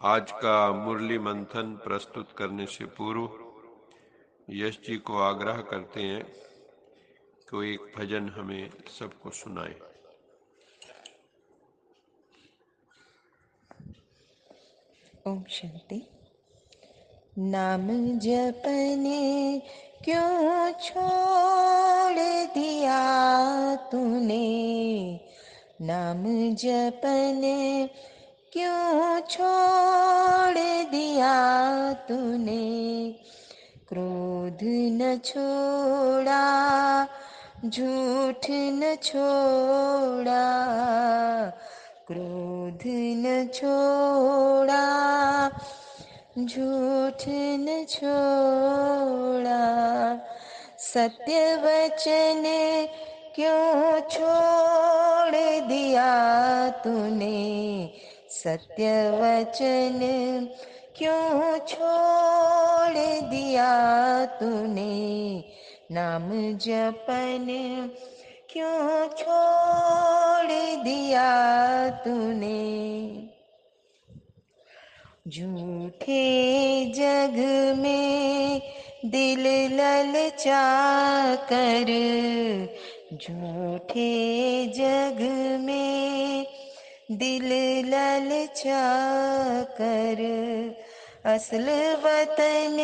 आज का मुरली मंथन प्रस्तुत करने से पूर्व यश जी को आग्रह करते हैं कि एक भजन हमें सबको सुनाए। ओम शांति। नाम जपने क्यों छोड़ दिया तूने, नाम जपने क्यों छोड़ दिया तूने, क्रोध न छोड़ा, झूठ न छोड़ा, क्रोध न छोड़ा, झूठ न छोड़ा, सत्य वचन क्यों छोड़ दिया तूने, सत्य वचन क्यों छोड़ दिया तूने, नाम जपन क्यों छोड़ दिया तूने। झूठे जग में दिल ललचा कर, झूठे जग में दिल ललचा कर, असल वतन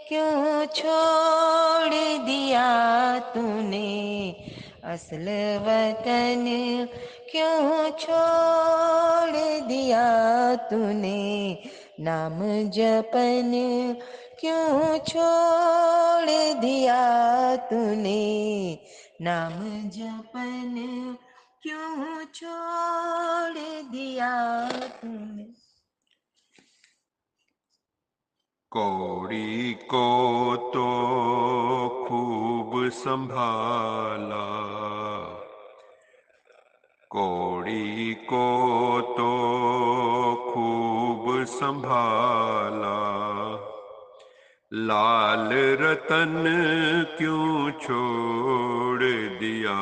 क्यों छोड़ दिया तूने, असल वतन क्यों छोड़ दिया तूने, नाम जपन क्यों छोड़ दिया तूने, नाम जपन क्यों छोड़ दिया तूने। कौड़ी को तो खूब संभाला, कौड़ी को तो खूब संभाला, लाल रतन क्यों छोड़ दिया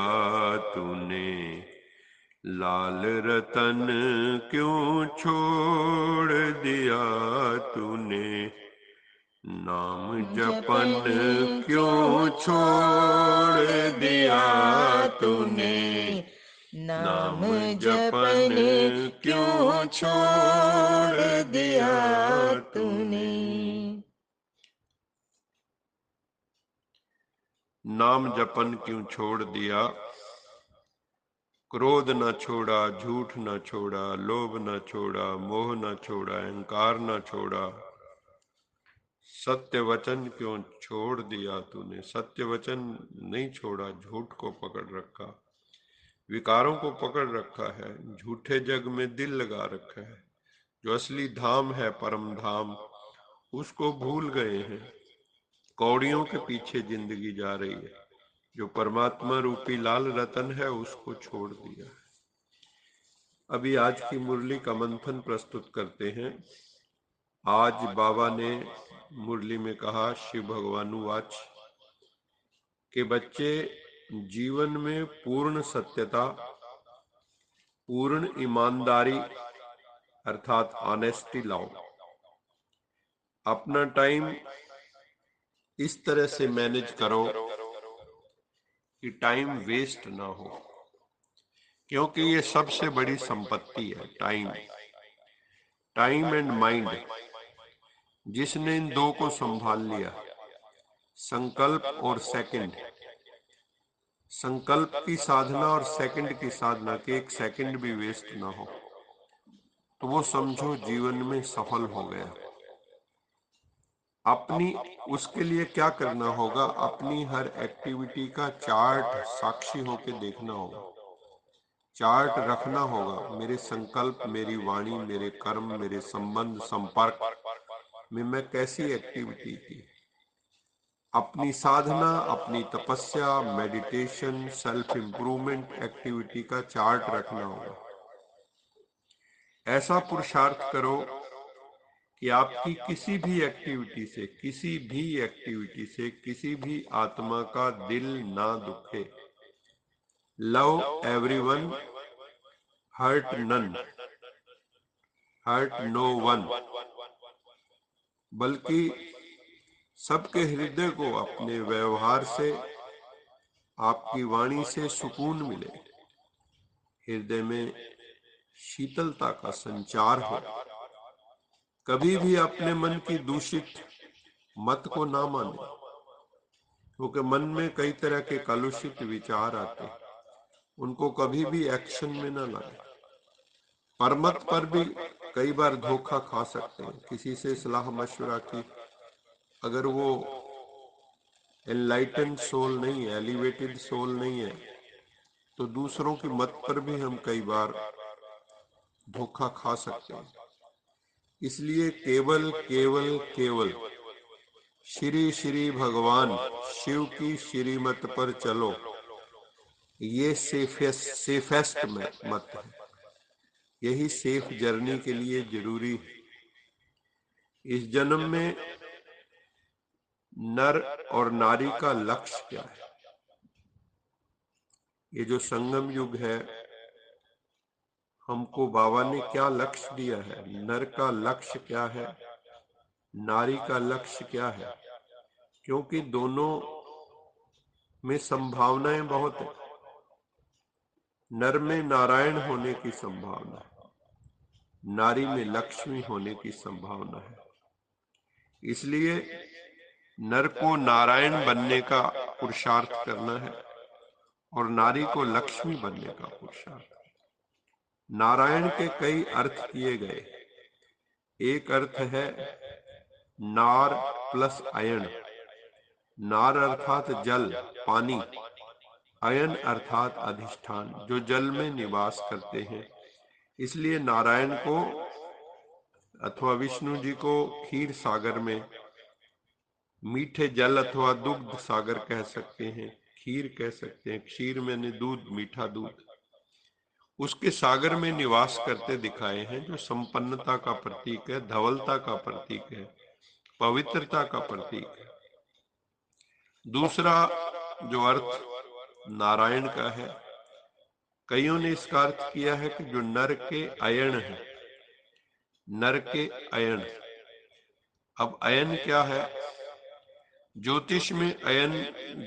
तूने, लाल रतन क्यों छोड़ दिया तूने, नाम जपन क्यों छोड़ दिया तूने, नाम जपन क्यों छोड़ दिया तूने। नाम जपन क्यों छोड़ दिया, क्रोध न छोड़ा, झूठ न छोड़ा, लोभ न छोड़ा, मोह न छोड़ा, अहंकार न छोड़ा, सत्य वचन क्यों छोड़ दिया तूने, सत्य वचन नहीं छोड़ा, झूठ को पकड़ रखा, विकारों को पकड़ रखा है, झूठे जग में दिल लगा रखा है, जो असली धाम है परम धाम उसको भूल गए हैं, कौड़ियों के पीछे जिंदगी जा रही है, जो परमात्मा रूपी लाल रतन है उसको छोड़ दिया है। अभी आज की मुरली का मंथन प्रस्तुत करते हैं। आज बाबा ने मुरली में कहा, शिव भगवानुवाच, के बच्चे जीवन में पूर्ण सत्यता, पूर्ण ईमानदारी अर्थात ऑनेस्टी लाओ, अपना टाइम इस तरह से मैनेज करो कि टाइम वेस्ट ना हो, क्योंकि ये सबसे बड़ी संपत्ति है टाइम, टाइम एंड माइंड। जिसने इन दो को संभाल लिया, संकल्प और सेकंड, संकल्प की साधना और सेकंड की साधना, के एक सेकंड भी वेस्ट ना हो, तो वो समझो जीवन में सफल हो गया। अपनी उसके लिए क्या करना होगा, अपनी हर एक्टिविटी का चार्ट साक्षी होके देखना होगा, चार्ट रखना होगा, मेरे संकल्प, मेरी वाणी, मेरे कर्म, मेरे संबंध संपर्क में मैं कैसी एक्टिविटी की, अपनी साधना, अपनी तपस्या, मेडिटेशन, सेल्फ इंप्रूवमेंट एक्टिविटी का चार्ट रखना होगा। ऐसा पुरुषार्थ करो कि आपकी किसी भी एक्टिविटी से, किसी भी एक्टिविटी से किसी भी आत्मा का दिल ना दुखे। Love everyone, hurt none. Hurt no one, बल्कि सबके हृदय को अपने व्यवहार से, आपकी वाणी से सुकून मिले, हृदय में शीतलता का संचार हो। कभी भी अपने मन की दूषित मत को ना माने, क्योंकि मन में कई तरह के कलुषित विचार आते, उनको कभी भी एक्शन में ना लाए। परमत पर भी कई बार धोखा खा सकते हैं। किसी से सलाह मशवरा की, अगर वो एनलाइटन सोल नहीं है, एलिवेटेड सोल नहीं है, तो दूसरों की मत पर भी हम कई बार धोखा खा सकते हैं। इसलिए केवल केवल केवल श्री श्री भगवान शिव की श्रीमत पर चलो, ये सेफेस्ट मत है। यही सेफ जर्नी के लिए जरूरी है। इस जन्म में नर और नारी का लक्ष्य क्या है? ये जो संगम युग है, हमको बाबा ने क्या लक्ष्य दिया है? नर का लक्ष्य क्या है, नारी का लक्ष्य क्या है? क्योंकि दोनों में संभावनाएं बहुत है। नर में नारायण होने की संभावना है, नारी में लक्ष्मी होने की संभावना है। इसलिए नर को नारायण बनने का पुरुषार्थ करना है और नारी को लक्ष्मी बनने का पुरुषार्थ। नारायण के कई अर्थ किए गए। एक अर्थ है नार प्लस अयन। नार अर्थात जल, पानी, अयन अर्थात अधिष्ठान, जो जल में निवास करते हैं। इसलिए नारायण को अथवा विष्णु जी को क्षीर सागर में, मीठे जल अथवा दुग्ध सागर कह सकते हैं, खीर कह सकते हैं। क्षीर मैंने दूध, मीठा दूध, उसके सागर में निवास करते दिखाए हैं, जो संपन्नता का प्रतीक है, धवलता का प्रतीक है, पवित्रता का प्रतीक है। दूसरा जो अर्थ नारायण का है, कईयों ने इसका अर्थ किया है कि जो नर के अयन है, नर के अयन। अब अयन क्या है? ज्योतिष में अयन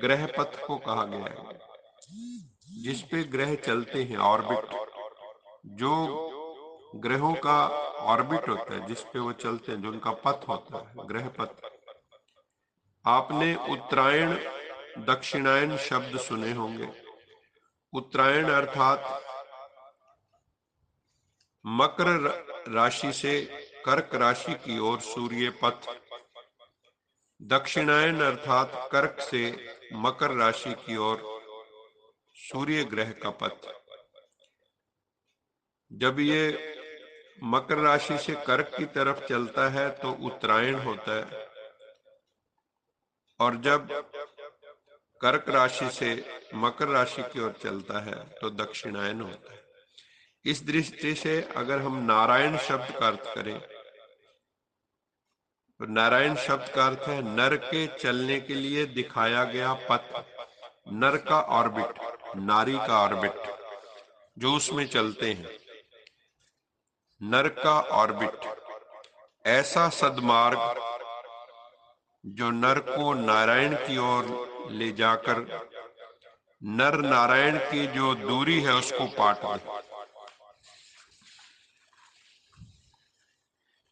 ग्रह पथ को कहा गया है, जिस पे ग्रह चलते हैं, ऑर्बिट। जो ग्रहों का ऑर्बिट होता है, जिस पे वो चलते हैं, जो उनका पथ होता है, ग्रह पथ। आपने उत्तरायण दक्षिणायन शब्द सुने होंगे। उत्तरायण अर्थात मकर राशि से कर्क राशि की ओर सूर्य पथ, दक्षिणायन अर्थात कर्क से मकर राशि की ओर सूर्य ग्रह का पथ। जब ये मकर राशि से कर्क की तरफ चलता है तो उत्तरायण होता है, और जब कर्क राशि से मकर राशि की ओर चलता है तो दक्षिणायन होता है। इस दृष्टि से अगर हम नारायण शब्द का अर्थ करें तो नारायण शब्द का अर्थ है नर के चलने के लिए दिखाया गया पथ, नर का ऑर्बिट, नारी का ऑर्बिट, जो उसमें चलते हैं। नर का ऑर्बिट, ऐसा सद्मार्ग जो नर को नारायण की ओर ले जाकर नर नारायण की जो दूरी है उसको पाट दे।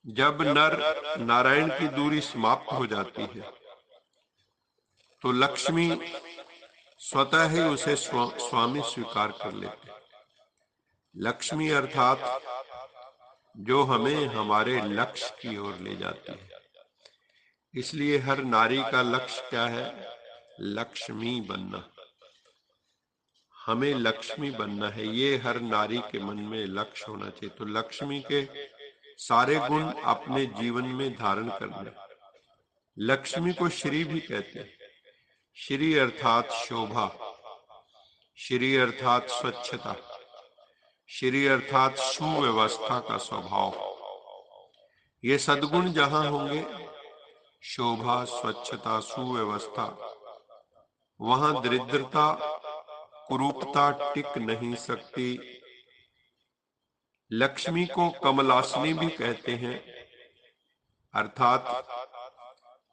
जब नर नारायण की दूरी समाप्त हो जाती है तो लक्ष्मी स्वतः ही उसे स्वामी स्वीकार कर लेते हैं। लक्ष्मी अर्थात जो हमें हमारे लक्ष्य की ओर ले जाती है। इसलिए हर नारी का लक्ष्य क्या है? लक्ष्मी बनना। हमें लक्ष्मी बनना है, ये हर नारी के मन में लक्ष्य होना चाहिए। तो लक्ष्मी के सारे गुण अपने जीवन में धारण करने। लक्ष्मी को श्री भी कहते हैं। श्री अर्थात शोभा, श्री अर्थात स्वच्छता, श्री अर्थात सुव्यवस्था का स्वभाव। ये सद्गुण जहां होंगे, शोभा, स्वच्छता, सुव्यवस्था, वहां दरिद्रता, कुरूपता टिक नहीं सकती, लक्ष्मी को कमलासनी भी कहते हैं, अर्थात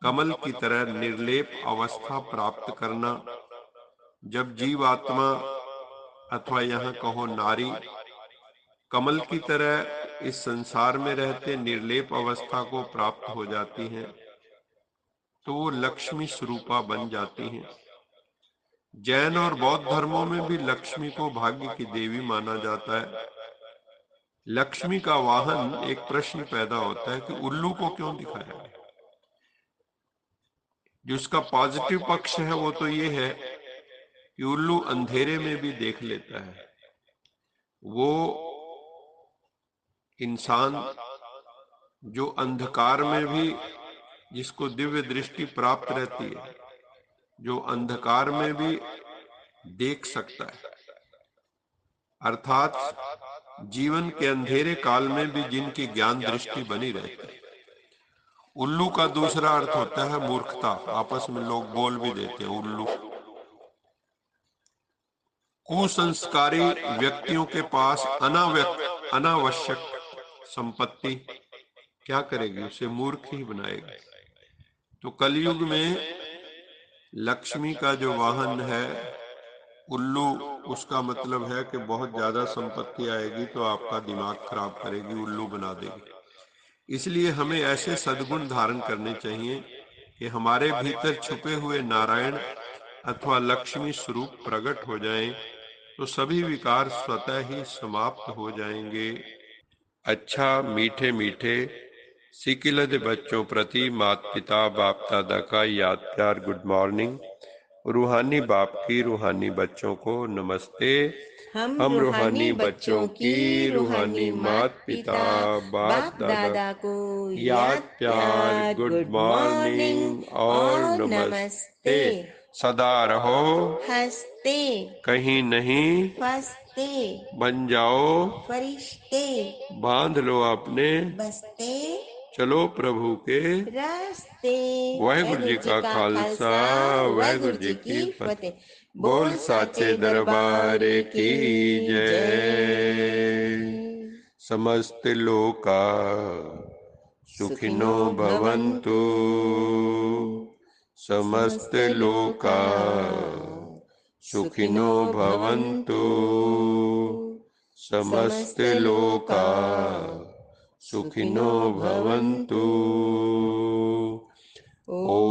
कमल की तरह निर्लेप अवस्था प्राप्त करना। जब जीवात्मा अथवा यहाँ कहो नारी कमल की तरह इस संसार में रहते निर्लेप अवस्था को प्राप्त हो जाती हैं, तो वो लक्ष्मी स्वरूपा बन जाती हैं। जैन और बौद्ध धर्मों में भी लक्ष्मी को भाग्य की देवी माना जाता है। लक्ष्मी का वाहन, एक प्रश्न पैदा होता है कि उल्लू को क्यों दिखाया है। जिसका पॉजिटिव पक्ष है वो तो ये है कि उल्लू अंधेरे में भी देख लेता है। वो इंसान जो अंधकार में भी, जिसको दिव्य दृष्टि प्राप्त रहती है, जो अंधकार में भी देख सकता है, अर्थात जीवन के अंधेरे काल में भी जिनकी ज्ञान दृष्टि बनी रहती है। उल्लू का दूसरा अर्थ होता है मूर्खता। आपस में लोग बोल भी देते हैं उल्लू। कुसंस्कारी व्यक्तियों के पास अनावश्यक संपत्ति क्या करेगी, उसे मूर्ख ही बनाएगी। तो कलयुग में लक्ष्मी का जो वाहन है उल्लू, उसका मतलब है कि बहुत ज्यादा संपत्ति आएगी तो आपका दिमाग खराब करेगी, उल्लू बना देगी। इसलिए हमें ऐसे सद्गुण धारण करने चाहिए कि हमारे भीतर छुपे हुए नारायण अथवा लक्ष्मी स्वरूप प्रकट हो जाएं, तो सभी विकार स्वतः ही समाप्त हो जाएंगे। अच्छा, मीठे मीठे सिकिलद बच्चों प्रति माता पिता बाप दादा का याद प्यार गुड मॉर्निंग। रूहानी बाप की रूहानी बच्चों को नमस्ते। हम रूहानी बच्चों की रूहानी माता पिता बाप दादा को याद प्यार गुड मॉर्निंग और नमस्ते। सदा रहो हंसते कहीं नहीं फंसते बन जाओ फरिश्ते बांध लो अपने बसते चलो प्रभु के रास्ते। वाहिगुरु जी का खालसा वाहिगुरु जी की फतेह। बोल साचे दरबार की जय। समस्त लोका सुखिनो भवन्तु, समस्त लोका सुखिनो भवन्तु, समस्त लोका सुखिनो भवन्तु। ओम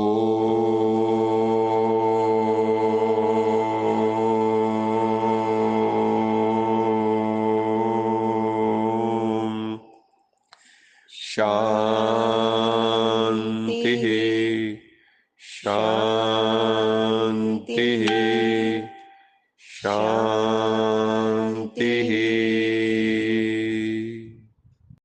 शांति शांति।